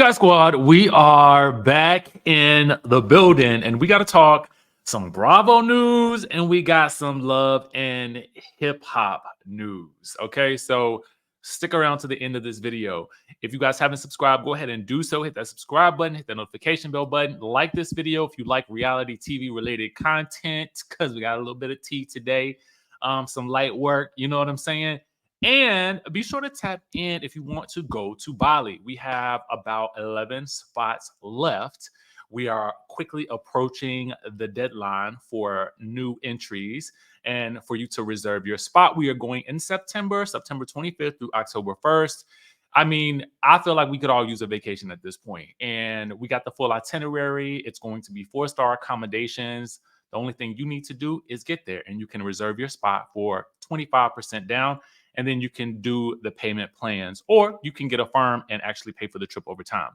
Skye Squad, we are back in the building and we got to talk some Bravo news and we got some love and hip hop news. Okay, so stick around to the end of this video. If you guys haven't subscribed, go ahead and do so. Hit that subscribe button, hit that notification bell button. Like this video if you like reality TV related content because we got a little bit of tea today. Some light work, you know what I'm saying? And be sure to tap in if you want to go to Bali. We have about 11 spots left. We are quickly approaching the deadline for new entries and for you to reserve your spot. We are going in September 25th through October 1st. I mean, I feel like we could all use a vacation at this point. And we got the full itinerary. It's going to be 4-star accommodations. The only thing you need to do is get there and you can reserve your spot for 25% down. And then you can do the payment plans, or you can get a firm and actually pay for the trip over time.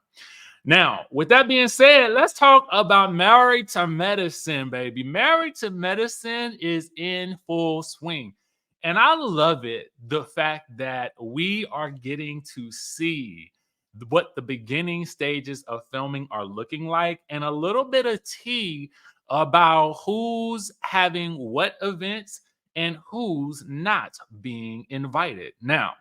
Now, with that being said, let's talk about Married to Medicine, baby. Married to Medicine is in full swing. And I love it, the fact that we are getting to see what the beginning stages of filming are looking like and a little bit of tea about who's having what events and who's not being invited. Now,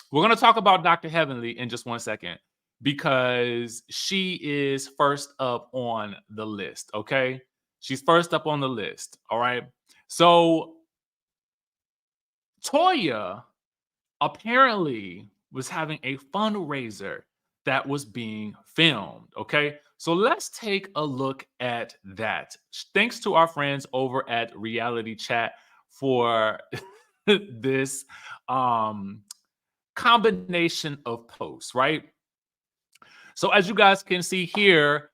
we're going to talk about Dr. Heavenly in just 1 second because she is first up on the list, okay? She's first up on the list, all right? So, Toya apparently was having a fundraiser that was being filmed, okay? So let's take a look at that. Thanks to our friends over at Reality Chat for this combination of posts, right? So as you guys can see here,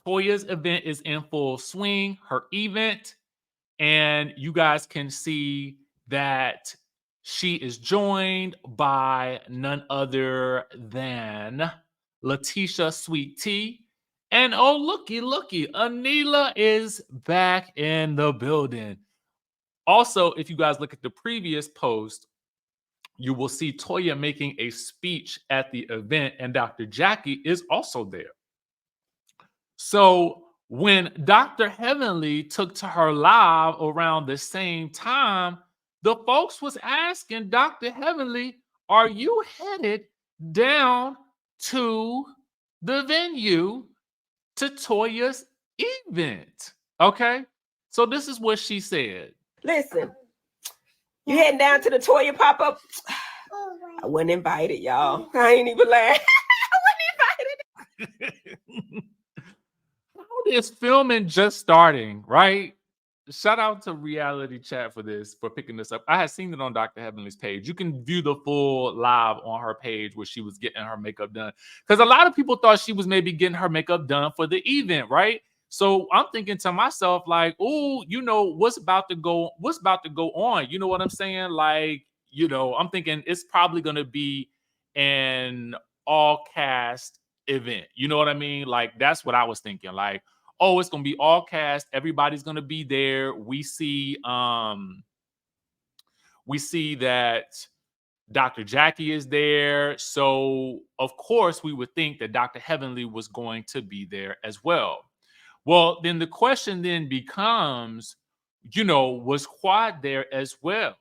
Toya's event is in full swing, her event, and you guys can see that she is joined by none other than Letitia Sweet Tea. And oh, looky, Anila is back in the building. Also, if you guys look at the previous post, you will see Toya making a speech at the event, and Dr. Jackie is also there. So when Dr. Heavenly took to her live around the same time, the folks was asking Dr. Heavenly, are you headed down to the venue to Toya's event? Okay, so this is what she said. Listen, you heading down to the Toya pop-up? I wasn't invited, y'all. I ain't even lying. I wasn't invited. This filming just starting, right? Shout out to Reality Chat for picking this up. I had seen it on Dr. Heavenly's page. You can view the full live on her page where she was getting her makeup done. Because a lot of people thought she was maybe getting her makeup done for the event, right? So I'm thinking to myself, like, oh, you know, what's about to go on? You know what I'm saying? Like, you know, I'm thinking it's probably gonna be an all cast event. You know what I mean? Like, that's what I was thinking. Like, oh, it's gonna be all cast, everybody's gonna be there. We see that Dr. Jackie is there. So of course we would think that Dr. Heavenly was going to be there as well. Well, then the question then becomes, you know, was Quad there as well?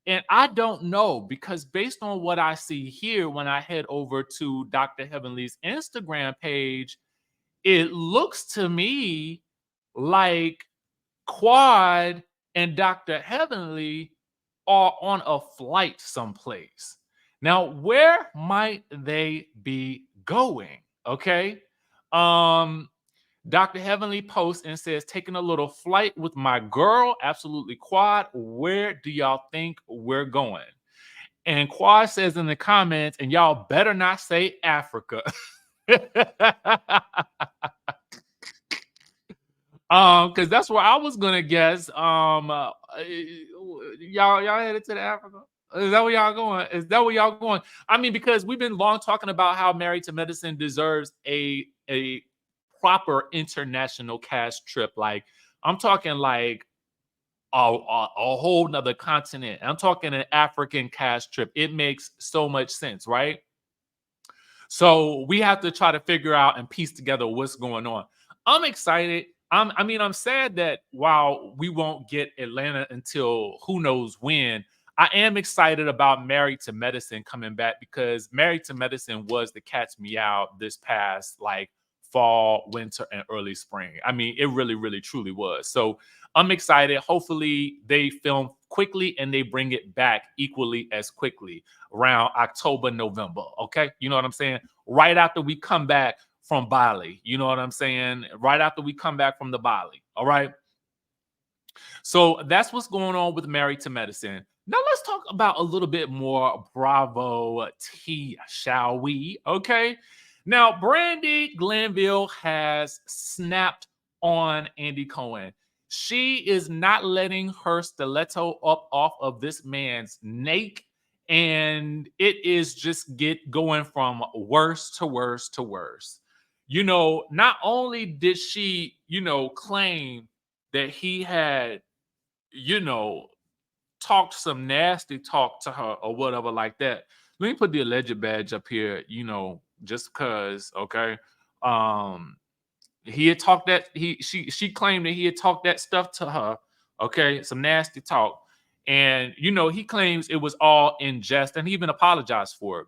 And I don't know, because based on what I see here when I head over to Dr. Heavenly's Instagram page, it looks to me like Quad and Dr. Heavenly are on a flight someplace. Now, where might they be going? Okay. Dr. Heavenly posts and says, taking a little flight with my girl. Absolutely, Quad. Where do y'all think we're going? And Quad says in the comments, and y'all better not say Africa. Because that's where I was gonna guess. Y'all headed to the Africa? Is that where y'all going? Is that where y'all going? I mean, because we've been long talking about how Married to Medicine deserves a proper international cast trip. Like, I'm talking like a whole nother continent. I'm talking an African cast trip. It makes so much sense, right? So we have to try to figure out and piece together what's going on. I'm excited. I'm sad that while we won't get Atlanta until who knows when, I am excited about Married to Medicine coming back because Married to Medicine was the cat's meow this past like fall, winter, and early spring. I mean, it really, really, truly was. So I'm excited. Hopefully, they film quickly and they bring it back equally as quickly around October, November. Okay. You know what I'm saying? Right after we come back from Bali. You know what I'm saying? Right after we come back from the Bali. All right. So that's what's going on with Married to Medicine. Now let's talk about a little bit more Bravo tea, shall we? Okay. Now, Brandy Glanville has snapped on Andy Cohen. She is not letting her stiletto up off of this man's neck, and it is just get going from worse to worse to worse. Not only did she, claim that he had, you know, talked some nasty talk to her or whatever like that. Let me put the alleged badge up here, just because, okay. Um, he had talked that she claimed that he had talked that stuff to her, okay, some nasty talk. And he claims it was all in jest and he even apologized for it.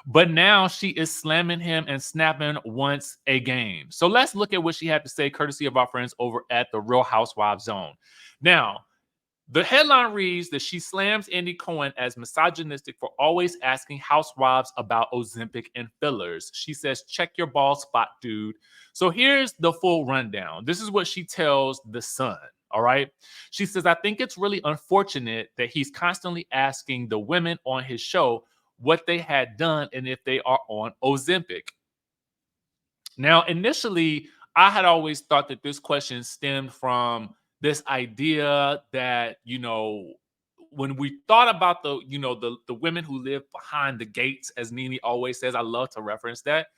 But now she is slamming him and snapping once again. So let's look at what she had to say, courtesy of our friends over at the Real Housewives Zone. Now, the headline reads that she slams Andy Cohen as misogynistic for always asking housewives about Ozempic and fillers. She says, check your ball spot, dude. So here's the full rundown. This is what she tells The Sun. All right. She says, I think it's really unfortunate that he's constantly asking the women on his show what they had done and if they are on Ozempic. Now, initially, I had always thought that this question stemmed from this idea that, when we thought about the women who live behind the gates, as Nene always says, I love to reference that.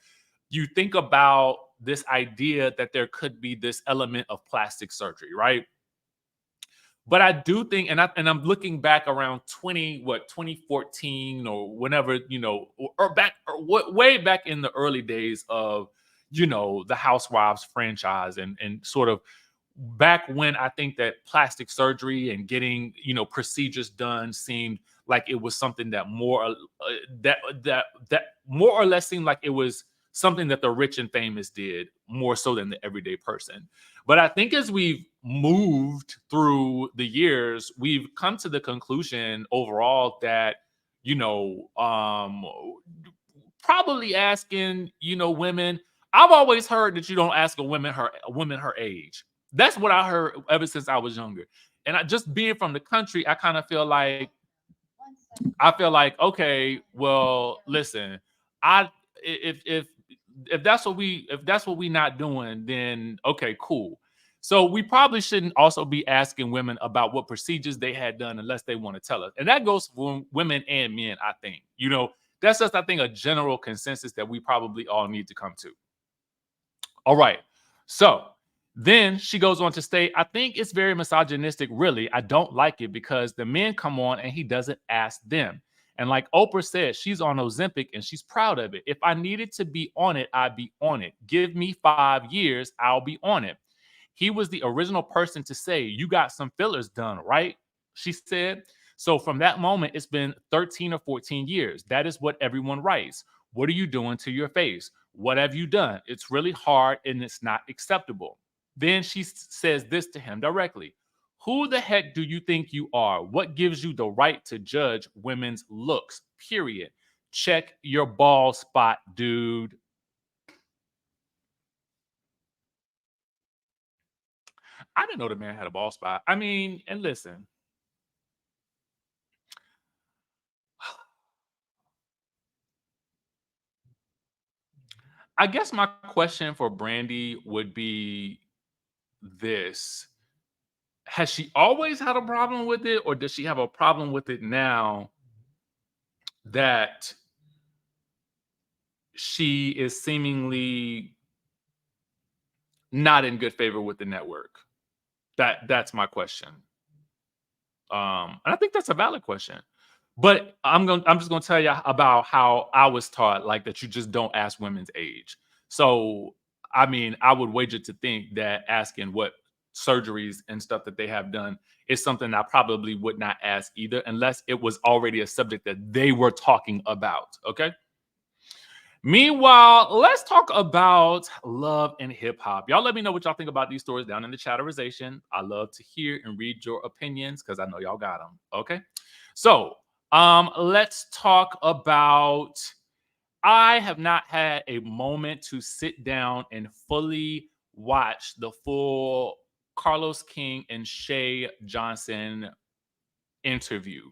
You think about this idea that there could be this element of plastic surgery, right? But I do think, and I'm looking back around 2014 or whenever, way back in the early days of, the Housewives franchise and sort of back when I think that plastic surgery and getting, procedures done seemed like it was something that that more or less seemed like it was something that the rich and famous did more so than the everyday person. But I think as we've moved through the years, we've come to the conclusion overall that, you know, um, probably asking, women. I've always heard that you don't ask a woman her age. That's what I heard ever since I was younger. And I just being from the country, I kind of feel like, okay, well, listen, I if that's what we not doing, then okay, cool. So we probably shouldn't also be asking women about what procedures they had done unless they want to tell us. And that goes for women and men, I think. That's just, I think, a general consensus that we probably all need to come to. All right. So then she goes on to state, I think it's very misogynistic, really. I don't like it because the men come on and he doesn't ask them. And like Oprah said, she's on Ozempic and she's proud of it. If I needed to be on it, I'd be on it. Give me 5 years, I'll be on it. He was the original person to say, you got some fillers done, right? She said. So from that moment, it's been 13 or 14 years. That is what everyone writes. What are you doing to your face? What have you done? It's really hard and it's not acceptable. Then she says this to him directly. Who the heck do you think you are? What gives you the right to judge women's looks? Period. Check your ball spot, dude. I didn't know the man had a ball spot. I mean, and listen, I guess my question for Brandy would be this. Has she always had a problem with it, or does she have a problem with it now that she is seemingly not in good favor with the network? That's my question. And I think that's a valid question. But I'm just gonna tell you about how I was taught, like that you just don't ask women's age. So I mean, I would wager to think that asking what surgeries and stuff that they have done is something I probably would not ask either, unless it was already a subject that they were talking about. Okay. Meanwhile, let's talk about love and hip hop. Y'all let me know what y'all think about these stories down in the chatterization. I love to hear and read your opinions because I know y'all got them. Okay. So let's talk about I have not had a moment to sit down and fully watch the full Carlos King and Shay Johnson interview.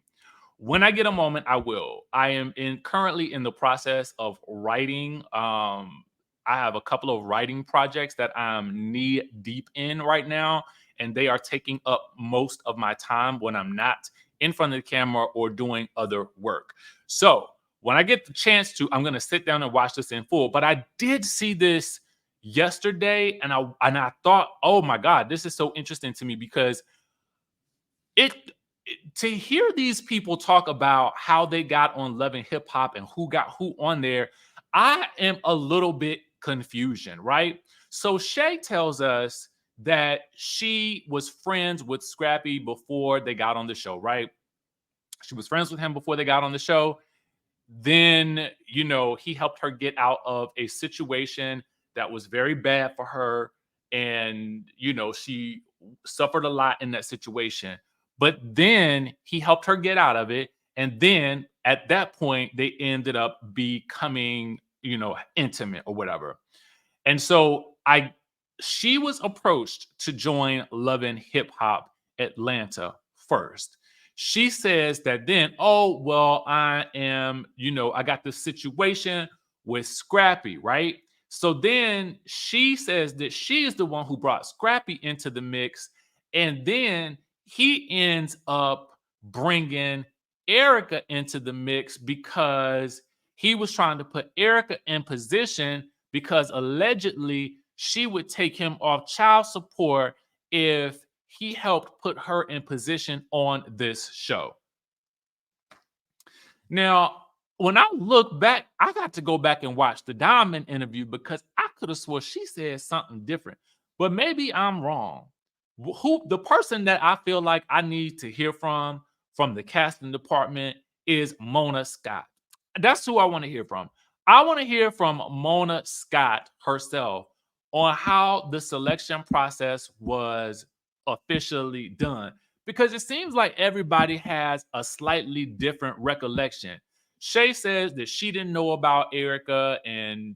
When I get a moment, I will. I am currently in the process of writing. I have a couple of writing projects that I'm knee deep in right now, and they are taking up most of my time when I'm not in front of the camera or doing other work. So when I get the chance to, I'm gonna sit down and watch this in full. But I did see this yesterday, and I thought, oh my God, this is so interesting to me because it to hear these people talk about how they got on Love and Hip Hop and who got who on there, I am a little bit confusion, right? So Shay tells us that she was friends with Scrappy before they got on the show, right? She was friends with him before they got on the show. Then, he helped her get out of a situation that was very bad for her. And, she suffered a lot in that situation. But then he helped her get out of it. And then at that point, they ended up becoming, intimate or whatever. And so she was approached to join Love and Hip Hop Atlanta first. She says that then, oh, well, I got this situation with Scrappy, right? So then she says that she is the one who brought Scrappy into the mix. And then he ends up bringing Erica into the mix because he was trying to put Erica in position because allegedly she would take him off child support if he helped put her in position on this show. Now, when I look back, I got to go back and watch the Diamond interview because I could have swore she said something different, but maybe I'm wrong. Who the person that I feel like I need to hear from the casting department is Mona Scott. That's who I want to hear from. I want to hear from Mona Scott herself on how the selection process was officially done because it seems like everybody has a slightly different recollection. Shay says that she didn't know about Erica, and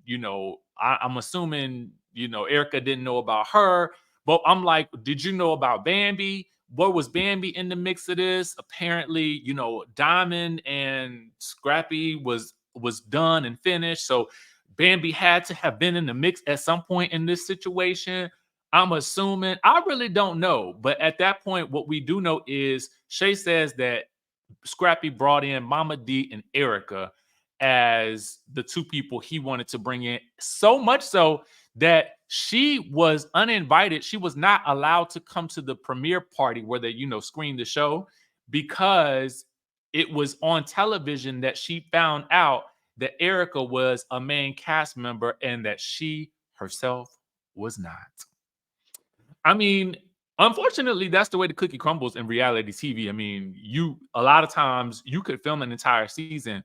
I'm assuming Erica didn't know about her. But I'm like, did you know about Bambi? What was Bambi in the mix of this? Apparently, Diamond and Scrappy was done and finished. So Bambi had to have been in the mix at some point in this situation. I'm assuming. I really don't know. But at that point, what we do know is Shay says that Scrappy brought in Mama D and Erica as the two people he wanted to bring in. So much so that she was uninvited. She was not allowed to come to the premiere party where they, screened the show because it was on television that she found out that Erica was a main cast member and that she herself was not. I mean, unfortunately, that's the way the cookie crumbles in reality TV. I mean, a lot of times you could film an entire season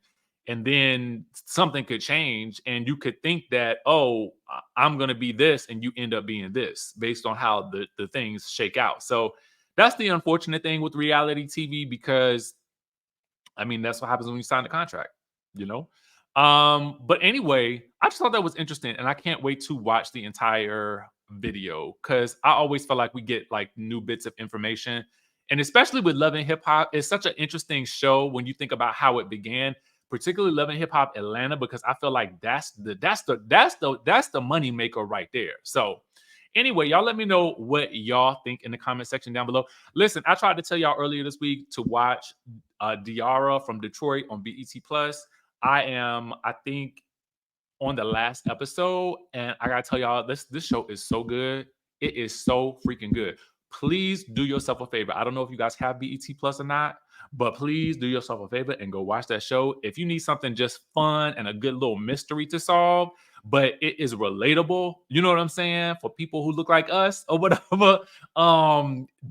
and then something could change and you could think that, oh, I'm going to be this and you end up being this based on how the things shake out. So that's the unfortunate thing with reality TV because, I mean, that's what happens when you sign the contract, you know? But anyway, I just thought that was interesting and I can't wait to watch the entire video because I always feel like we get like new bits of information. And especially with Love and Hip Hop, it's such an interesting show when you think about how it began, particularly Love and Hip Hop Atlanta, because I feel like that's the money maker right there. So anyway, y'all let me know what y'all think in the comment section down below. Listen, I tried to tell y'all earlier this week to watch Diara from Detroit on BET Plus. I think, on the last episode, and I gotta tell y'all, this show is so good. It is so freaking good. please do yourself a favor. I don't know if you guys have BET Plus or not, but please do yourself a favor and go watch that show. If you need something just fun and a good little mystery to solve, but it is relatable, you know what I'm saying, for people who look like us or whatever,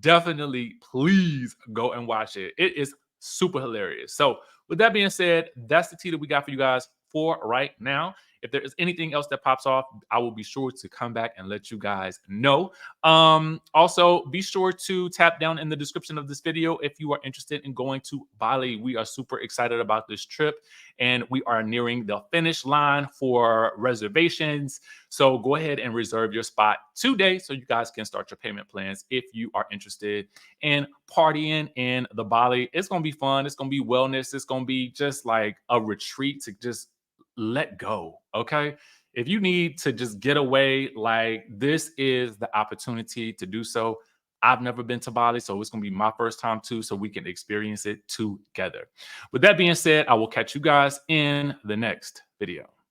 definitely please go and watch it. It is super hilarious. So with that being said, that's the tea that we got for you guys for right now. If there is anything else that pops off, I will be sure to come back and let you guys know. Also, be sure to tap down in the description of this video if you are interested in going to Bali. We are super excited about this trip, and we are nearing the finish line for reservations. So go ahead and reserve your spot today so you guys can start your payment plans if you are interested in partying in the Bali. It's going to be fun. It's going to be wellness. It's going to be just like a retreat to just let go. Okay. If you need to just get away, like this is the opportunity to do so. I've never been to Bali, so it's going to be my first time too, so we can experience it together. With that being said, I will catch you guys in the next video.